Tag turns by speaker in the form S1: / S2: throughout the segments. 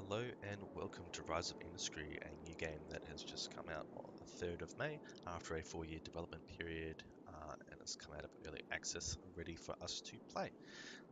S1: Hello and welcome to Rise of Industry, a new game that has just come out on the 3rd of May after a 4-year development period and it's come out of early access ready for us to play.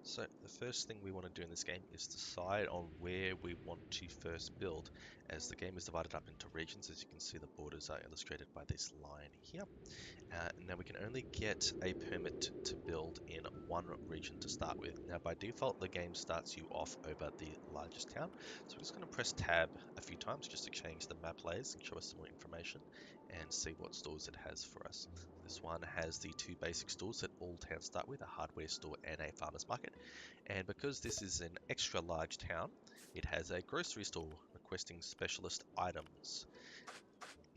S1: So the first thing we want to do in this game is decide on where we want to first build, as the game is divided up into regions. As you can see, the borders are illustrated by this line here. Now we can only get a permit to build in one region to start with. Now by default the game starts you off over the largest town, so we're just going to press tab a few times just to change the map layers and show us some more information and see what stores it has for us. This one has the two basic stores that all towns start with, a hardware store and a farmer's market, and because this is an extra large town it has a grocery store requesting specialist items.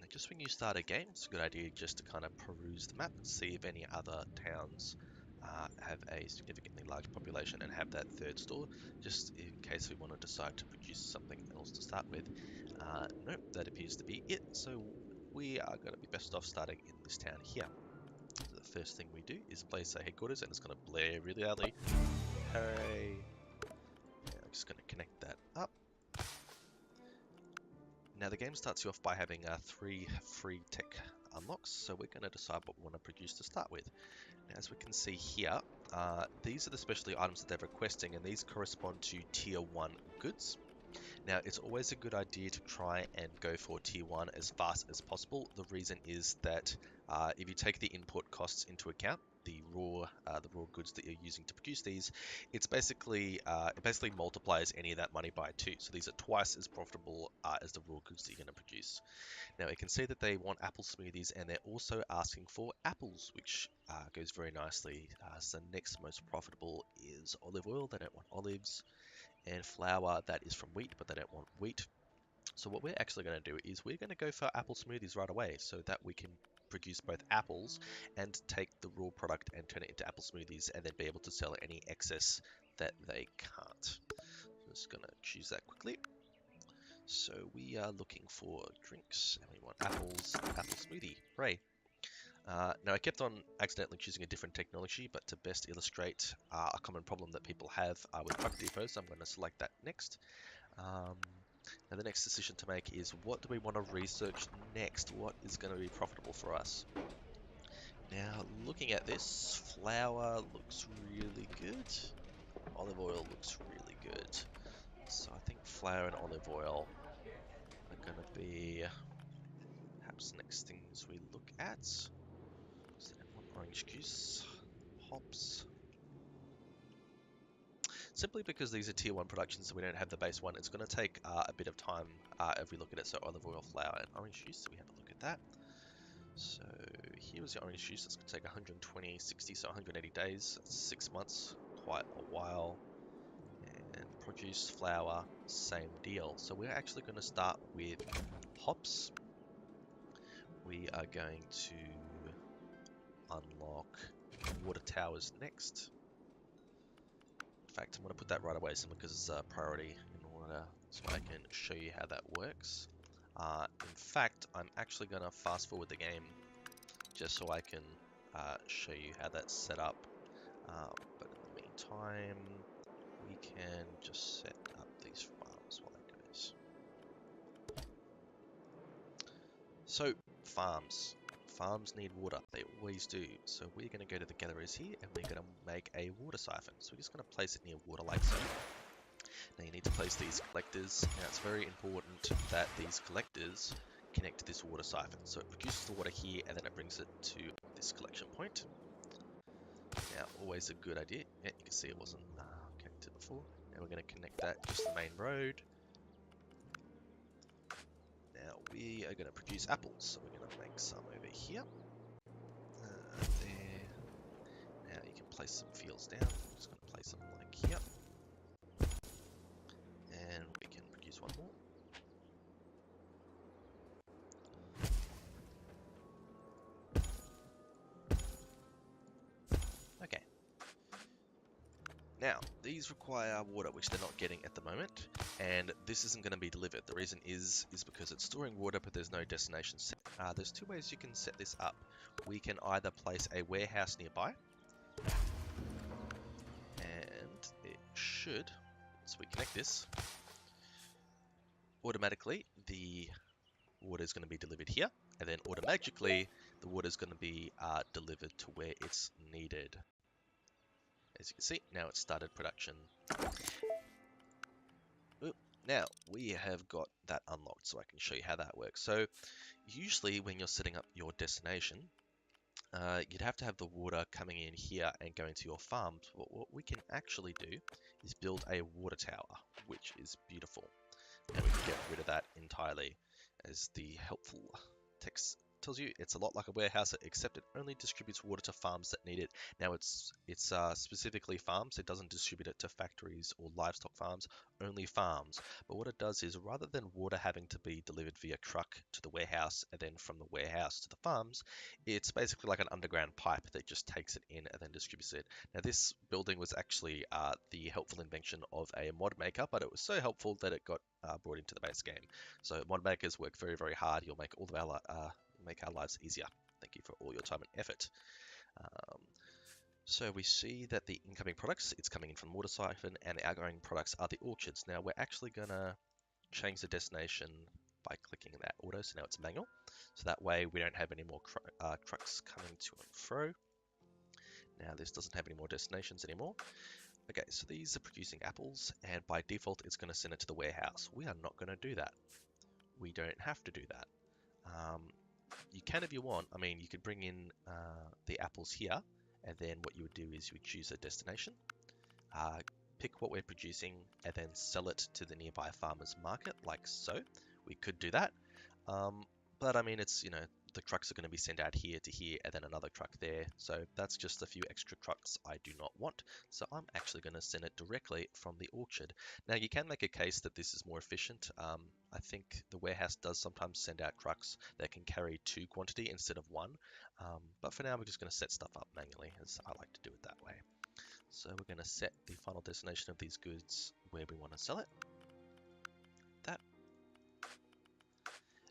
S1: Now, just when you start a game, it's a good idea just to kind of peruse the map and see if any other towns have a significantly large population and have that third store, just in case we want to decide to produce something else to start with. Nope, that appears to be it, so we are going to be best off starting in this town here. So the first thing we do is place a headquarters, and it's going to blare really loudly. Hooray! Yeah, I'm just going to connect that up. Now the game starts you off by having 3 free tech unlocks, so we're going to decide what we want to produce to start with. Now, as we can see here, these are the specialty items that they're requesting, and these correspond to tier 1 goods. Now it's always a good idea to try and go for tier 1 as fast as possible. The reason is that if you take the input costs into account, the raw goods that you're using to produce these, it basically multiplies any of that money by 2. So these are twice as profitable as the raw goods that you're going to produce. Now you can see that they want apple smoothies, and they're also asking for apples, which goes very nicely. So next most profitable is olive oil. They don't want olives. And flour, that is from wheat, but they don't want wheat. So what we're actually going to do is we're going to go for apple smoothies right away, so that we can produce both apples and take the raw product and turn it into apple smoothies, and then be able to sell any excess that they can't. I'm just going to choose that quickly. So we are looking for drinks, and we want apples, apple smoothie. Hooray! Now I kept on accidentally choosing a different technology, but to best illustrate a common problem that people have with truck depots, I'm going to select that next. Now the next decision to make is, what do we want to research next? What is going to be profitable for us? Now looking at this, flour looks really good. Olive oil looks really good. So I think flour and olive oil are going to be perhaps next things we look at. So I want orange juice, hops. Simply because these are tier 1 productions, so we don't have the base one, it's going to take a bit of time if we look at it. So olive oil, flour, and orange juice, so we have a look at that. So here is the orange juice. It's going to take 120, 60, so 180 days. That's 6 months, quite a while. And produce, flour, same deal. So we're actually going to start with hops. We are going to unlock Watertowers next. In fact, I'm going to put that right away simply because it's a priority in order so I can show you how that works. In fact, I'm actually going to fast forward the game just so I can show you how that's set up. But in the meantime, we can just set up these farms while it goes. So, farms. Farms need water, they always do. So we're going to go to the gatherers here, and we're going to make a water siphon. So we're just going to place it near water like so. Now you need to place these collectors. Now it's very important that these collectors connect to this water siphon. So it produces the water here, and then it brings it to this collection point. Now always a good idea. Yeah, you can see it wasn't connected before. Now we're going to connect that to the main road. Now we are going to produce apples, so we're going to make some over here. There. Now you can place some fields down. I'm just going to place them like here. And we can produce one more. Okay. Now, these require water, which they're not getting at the moment, and this isn't going to be delivered. The reason is because it's storing water, but there's no destination set. There's 2 ways you can set this up. We can either place a warehouse nearby, and it should, once we connect this, automatically the water is going to be delivered here, and then automatically the water is going to be delivered to where it's needed. As you can see, now it's started production. Oop. Now we have got that unlocked, so I can show you how that works. So usually when you're setting up your destination, you'd have to have the water coming in here and going to your farms. But what we can actually do is build a water tower, which is beautiful. And we can get rid of that entirely, as the helpful text tells you. It's a lot like a warehouse, except it only distributes water to farms that need it. Now it's specifically farms. It doesn't distribute it to factories or livestock farms, only farms. But what it does is, rather than water having to be delivered via truck to the warehouse and then from the warehouse to the farms, it's basically like an underground pipe that just takes it in and then distributes it. Now this building was actually the helpful invention of a mod maker, but it was so helpful that it got brought into the base game. So mod makers work very, very hard. You'll make all of our lives easier. Thank you for all your time and effort. So we see that the incoming products, it's coming in from water siphon, and the outgoing products are the orchards. Now we're actually gonna change the destination by clicking that auto. So now it's manual. So that way we don't have any more trucks coming to and fro. Now this doesn't have any more destinations anymore. Okay, so these are producing apples, and by default it's going to send it to the warehouse. We are not going to do that. We don't have to do that. You can if you want. I mean, you could bring in the apples here, and then what you would do is you would choose a destination, pick what we're producing, and then sell it to the nearby farmer's market, like so. We could do that. But I mean, it's, the trucks are going to be sent out here to here and then another truck there. So that's just a few extra trucks I do not want. So I'm actually going to send it directly from the orchard. Now you can make a case that this is more efficient. I think the warehouse does sometimes send out trucks that can carry 2 quantity instead of 1. But for now, we're just going to set stuff up manually, as I like to do it that way. So we're going to set the final destination of these goods where we want to sell it. That.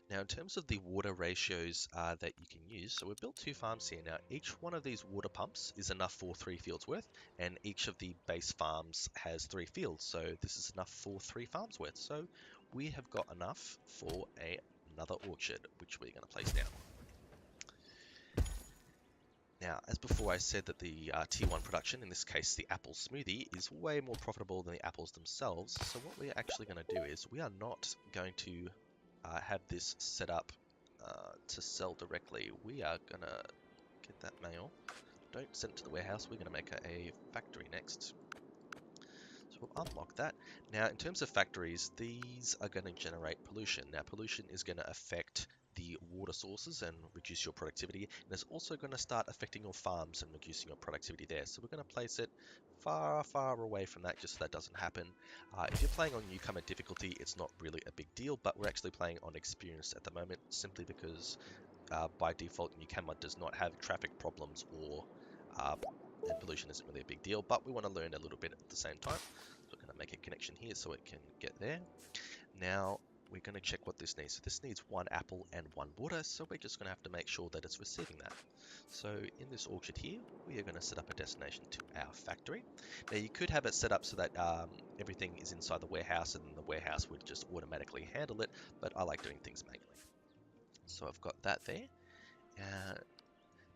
S1: Now, in terms of the water ratios that you can use, so we've built 2 farms here. Now, each one of these water pumps is enough for 3 fields worth, and each of the base farms has 3 fields. So this is enough for 3 farms worth. So we have got enough for another orchard, which we're going to place down. Now, as before, I said that the tier 1 production, in this case the apple smoothie, is way more profitable than the apples themselves. So what we're actually going to do is we are not going to have this set up to sell directly. We are going to get that mail. Don't send it to the warehouse. We're going to make a factory next. So we'll unlock that. Now, in terms of factories, these are going to generate pollution. Now, pollution is going to affect the water sources and reduce your productivity, and it's also going to start affecting your farms and reducing your productivity there. So we're going to place it far, far away from that just so that doesn't happen. If you're playing on newcomer difficulty, it's not really a big deal, but we're actually playing on experienced at the moment simply because by default newcomer does not have traffic problems or and pollution isn't really a big deal, but we want to learn a little bit at the same time. So we're going to make a connection here so it can get there. Now we're going to check what this needs. So this needs 1 apple and 1 water, so we're just going to have to make sure that it's receiving that. So in this orchard here, we are going to set up a destination to our factory. Now you could have it set up so that everything is inside the warehouse and the warehouse would just automatically handle it, but I like doing things manually. So I've got that there.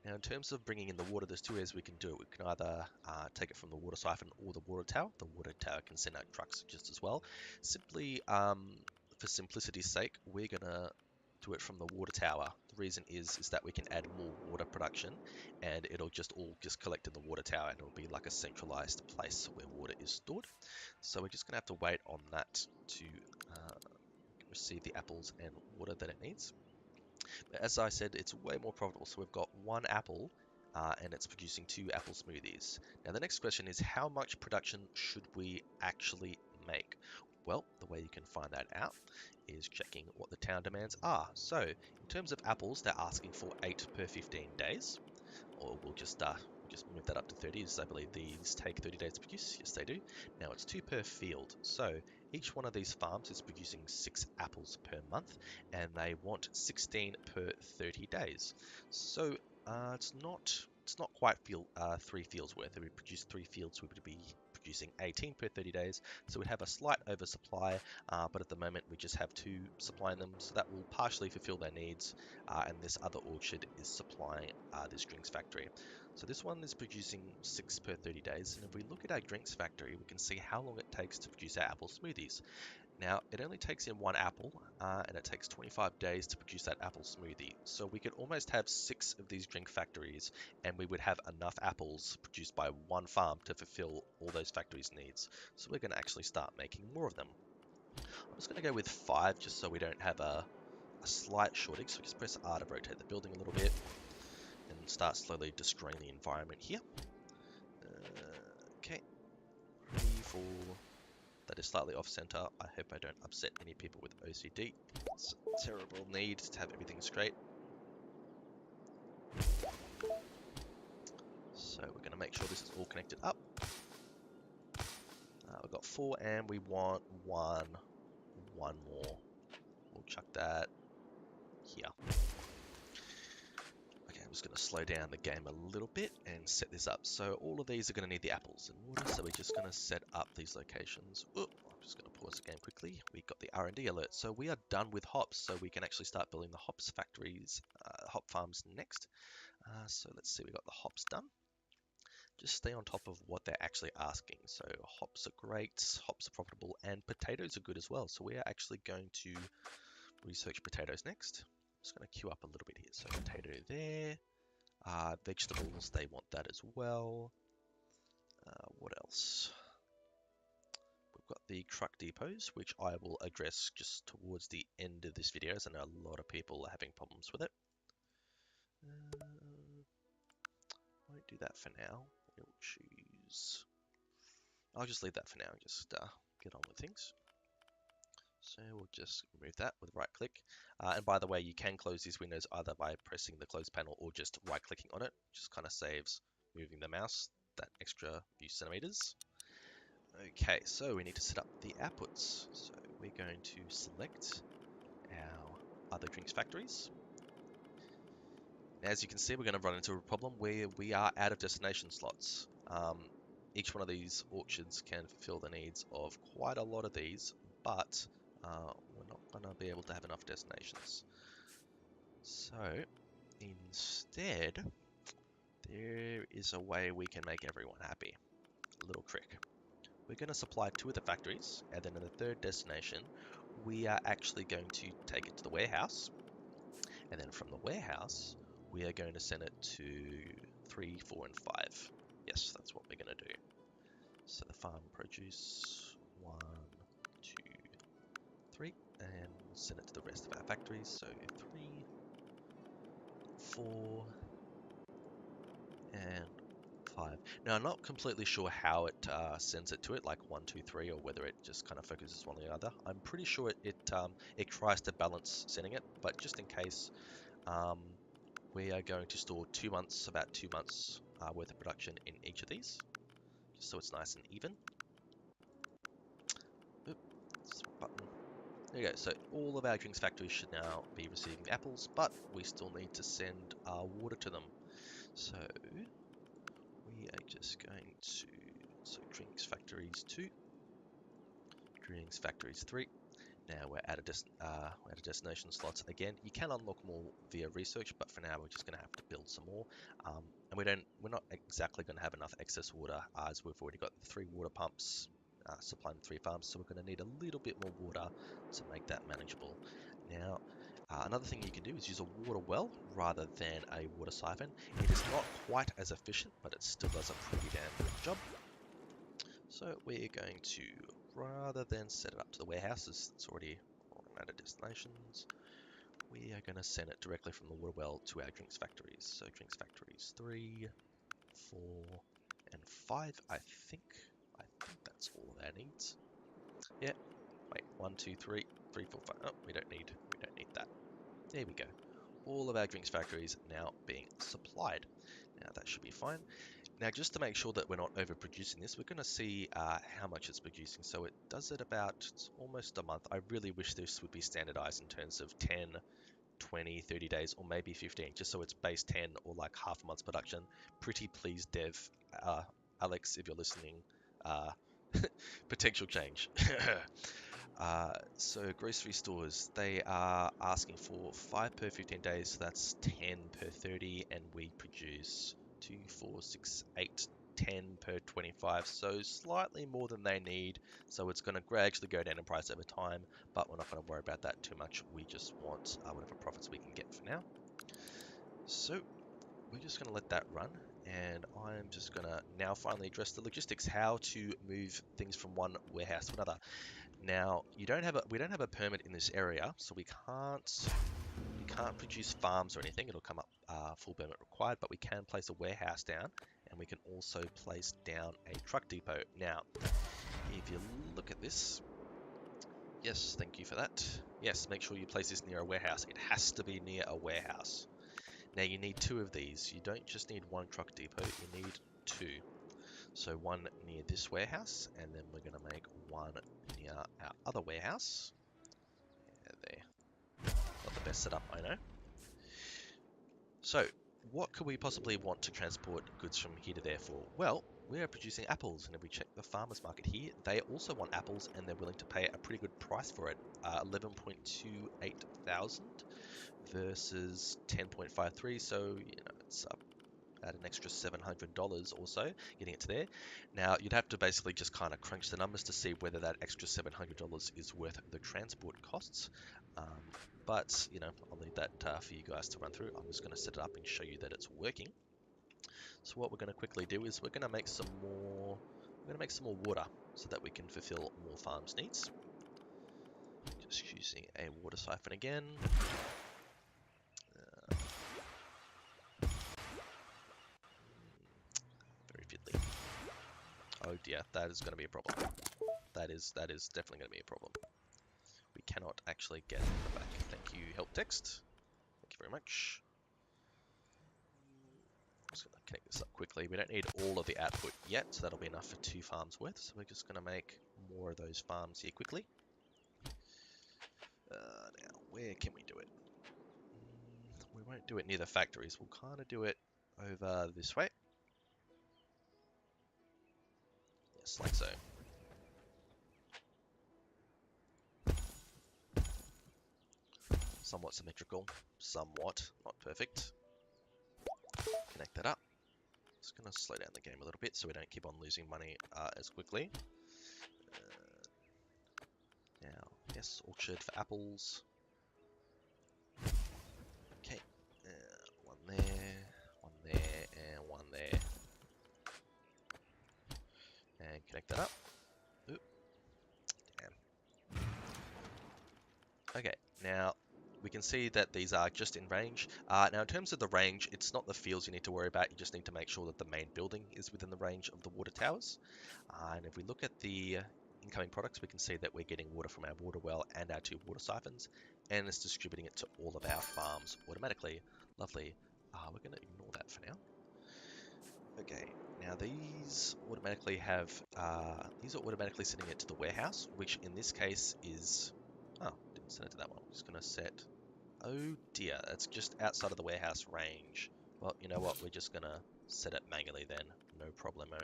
S1: Now, in terms of bringing in the water, there's 2 ways we can do it. We can either take it from the water siphon or the water tower. The water tower can send out trucks just as well. Simply, for simplicity's sake, we're going to do it from the water tower. The reason is that we can add more water production, and it'll just all collect in the water tower, and it'll be like a centralized place where water is stored. So we're just going to have to wait on that to receive the apples and water that it needs. As I said, it's way more profitable. So we've got 1 apple and it's producing 2 apple smoothies. Now the next question is, how much production should we actually make? Well, the way you can find that out is checking what the town demands are. So in terms of apples, they're asking for 8 per 15 days. Or we'll just move that up to 30, as I believe these take 30 days to produce. Yes, they do. Now it's 2 per field. So each one of these farms is producing 6 apples per month, and they want 16 per 30 days. So it's not quite 3 fields worth. If we produce 3 fields, we would be producing 18 per 30 days. So we have a slight oversupply, but at the moment we just have 2 supplying them, so that will partially fulfill their needs. And this other orchard is supplying this drinks factory. So this one is producing 6 per 30 days, and if we look at our drinks factory, we can see how long it takes to produce our apple smoothies. Now, it only takes in 1 apple, and it takes 25 days to produce that apple smoothie. So we could almost have 6 of these drink factories, and we would have enough apples produced by 1 farm to fulfill all those factories' needs. So we're going to actually start making more of them. I'm just going to go with 5, just so we don't have a slight shortage. So just press R to rotate the building a little bit, and start slowly destroying the environment here. Okay, 3, 4... That is slightly off center. I hope I don't upset any people with OCD. It's a terrible need to have everything straight. So we're going to make sure this is all connected up. We've got 4 and we want 1 more. We'll chuck that here. Okay, I'm just going to slow down the game a little bit and set this up. So all of these are going to need the apples and water, so we're just going to set up these locations. I'm just going to pause the game quickly. We got the R&D alert, so we are done with hops, so we can actually start building the hops factories, hop farms next. So let's see, we got the hops done. Just stay on top of what they're actually asking. So hops are great, hops are profitable, and potatoes are good as well. So we are actually going to research potatoes next. I'm just going to queue up a little bit here. So potato there. Vegetables, they want that as well. What else? We've got the truck depots, which I will address just towards the end of this video, as I know a lot of people are having problems with it. Won't do that for now. We'll choose... I'll just leave that for now and just get on with things. So we'll just remove that with right click. And by the way, you can close these windows either by pressing the close panel or just right clicking on it. Just kind of saves moving the mouse that extra few centimeters. Okay, so we need to set up the outputs. So we're going to select our other drinks factories. As you can see, we're going to run into a problem where we are out of destination slots. Each one of these orchards can fulfill the needs of quite a lot of these, but we're not going to be able to have enough destinations. So instead, there is a way we can make everyone happy. A little trick. We're going to supply 2 of the factories, and then in the 3rd destination, we are actually going to take it to the warehouse. And then from the warehouse, we are going to send it to 3, 4, and 5. Yes, that's what we're going to do. So the farm produce 1, 2, 3, and we'll send it to the rest of our factories. So 3, 4, and 5. Now I'm not completely sure how it sends it to it, like 1, 2, 3, or whether it just kind of focuses one on the other. I'm pretty sure it tries to balance sending it, but just in case, we are going to store 2 months, about 2 months worth of production in each of these, just so it's nice and even. Oops, button. There you go. So all of our drinks factories should now be receiving apples, but we still need to send water to them. So we are just going to, so drinks factories 2, drinks factories 3. Now we're out of destination slots again. You can unlock more via research, but for now we're just going to have to build some more. And we're not exactly going to have enough excess water, as we've already got 3 water pumps supplying 3 farms, so we're going to need a little bit more water to make that manageable. Now, another thing you can do is use a water well rather than a water siphon. It is not quite as efficient, but it still does a pretty damn good job. So we're going to, rather than set it up to the warehouses, it's already run out of destinations, we are going to send it directly from the water well to our drinks factories. So drinks factories 3, 4, and 5, I think that's all of our needs. Yeah, wait, 1, 2, 3, 3, 4, 5, oh, we don't need that. There we go. All of our drinks factories now being supplied. Now that should be fine. Now, just to make sure that we're not overproducing this, we're going to see how much it's producing. So it does it about, it's almost a month. I really wish this would be standardized in terms of 10, 20, 30 days, or maybe 15, just so it's base 10 or like half a month's production. Pretty please, Dev, Alex, if you're listening, uh, potential change. So grocery stores, they are asking for 5 per 15 days, so that's 10 per 30, and we produce 2, 4, 6, 8, 10 per 25, so slightly more than they need. So it's going to gradually go down in price over time, but we're not going to worry about that too much. We just want whatever profits we can get for now. So we're just going to let that run, and I'm just going to now finally address the logistics, how to move things from one warehouse to another. Now, we don't have a permit in this area, so we can't produce farms or anything. It'll come up full permit required, but we can place a warehouse down, and we can also place down a truck depot. Now, if you look at this, yes, thank you for that. Yes, make sure you place this near a warehouse. It has to be near a warehouse. Now, you need 2 of these. You don't just need 1 truck depot, you need 2. So 1 near this warehouse, and then we're going to make 1 near our other warehouse. Yeah, there. Not the best setup, I know. So, what could we possibly want to transport goods from here to there for? Well, we are producing apples, and if we check the farmers market here, they also want apples, and they're willing to pay a pretty good price for it. 11.28 thousand versus 10.53, so it's up at an extra $700 or so, getting it to there. Now, you'd have to basically just kind of crunch the numbers to see whether that extra $700 is worth the transport costs. But, I'll leave that for you guys to run through. I'm just going to set it up and show you that it's working. So what we're going to quickly do is we're going to make some more water so that we can fulfill more farms' needs. Just using a water siphon again. Very fiddly. Oh dear, that is going to be a problem. That is definitely going to be a problem. We cannot actually get the back. Thank you, help text. Thank you very much. I'm just going to connect this up quickly. We don't need all of the output yet, so that'll be enough for 2 farms worth. So we're just going to make more of those farms here quickly. Now, where can we do it? We won't do it near the factories. We'll kind of do it over this way. Yes, like so. Somewhat symmetrical. Somewhat. Not perfect. Connect that up. Just going to slow down the game a little bit so we don't keep on losing money as quickly. Now, yes, orchard for apples. Okay, 1 there, 1 there, and 1 there. And connect that up. Oop. Damn. Okay, now we can see that these are just in range. Now in terms of the range, it's not the fields you need to worry about, you just need to make sure that the main building is within the range of the water towers. And if we look at the incoming products, we can see that we're getting water from our water well and our 2 water siphons, and it's distributing it to all of our farms automatically. Lovely. We're going to ignore that for now. Okay, now these automatically have, these are automatically sending it to the warehouse, which in this case is, oh, didn't send it to that one. I'm just going to set, oh dear, that's just outside of the warehouse range. Well, you know what, we're just going to set it manually then, no problemo.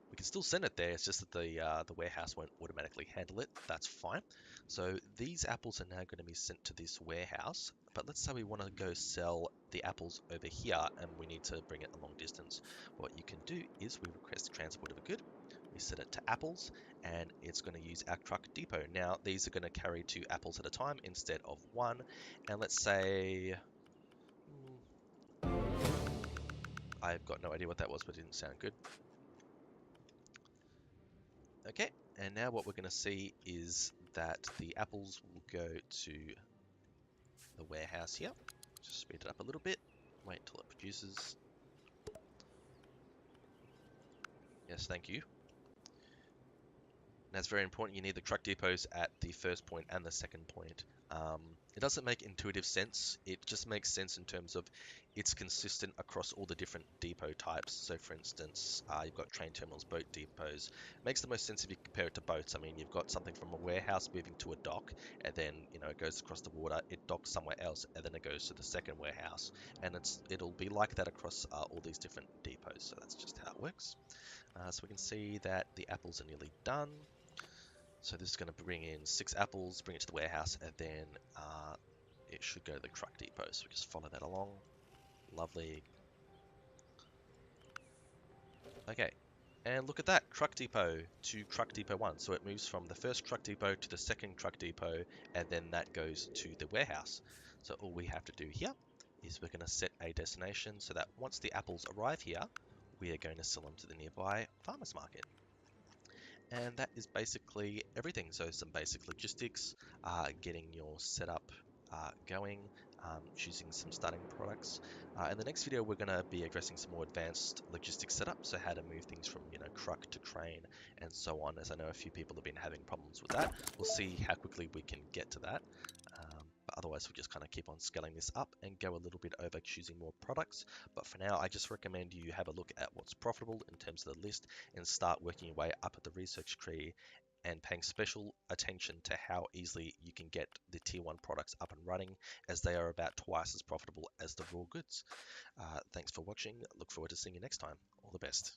S1: We can still send it there, it's just that the warehouse won't automatically handle it. That's fine. So these apples are now going to be sent to this warehouse, but let's say we want to go sell the apples over here and we need to bring it a long distance. What you can do is we request transport of a good, we set it to apples, and it's going to use our truck depot. Now these are going to carry 2 apples at a time instead of 1, and let's say, I've got no idea what that was, but it didn't sound good. Okay, and now what we're going to see is that the apples will go to the warehouse here. Just speed it up a little bit. Wait until it produces. Yes, thank you. And that's very important. You need the truck depots at the first point and the second point. It doesn't make intuitive sense. It just makes sense in terms of it's consistent across all the different depot types. So, for instance, you've got train terminals, boat depots. It makes the most sense if you compare it to boats. I mean, you've got something from a warehouse moving to a dock, and then it goes across the water. It docks somewhere else, and then it goes to the second warehouse, and it'll be like that across all these different depots. So that's just how it works. So we can see that the apples are nearly done. So this is going to bring in 6 apples, bring it to the warehouse, and then it should go to the truck depot. So we just follow that along. Lovely. Okay. And look at that, truck depot to truck depot 1. So it moves from the first truck depot to the second truck depot, and then that goes to the warehouse. So all we have to do here is we're going to set a destination so that once the apples arrive here, we are going to sell them to the nearby farmer's market. And that is basically everything. So some basic logistics, getting your setup going, choosing some starting products. In the next video, we're going to be addressing some more advanced logistics setup, so how to move things from truck to train and so on, as I know a few people have been having problems with that. We'll see how quickly we can get to that. But otherwise, we'll just kind of keep on scaling this up and go a little bit over choosing more products. But for now, I just recommend you have a look at what's profitable in terms of the list and start working your way up at the research tree and paying special attention to how easily you can get the tier 1 products up and running, as they are about twice as profitable as the raw goods. Thanks for watching. Look forward to seeing you next time. All the best.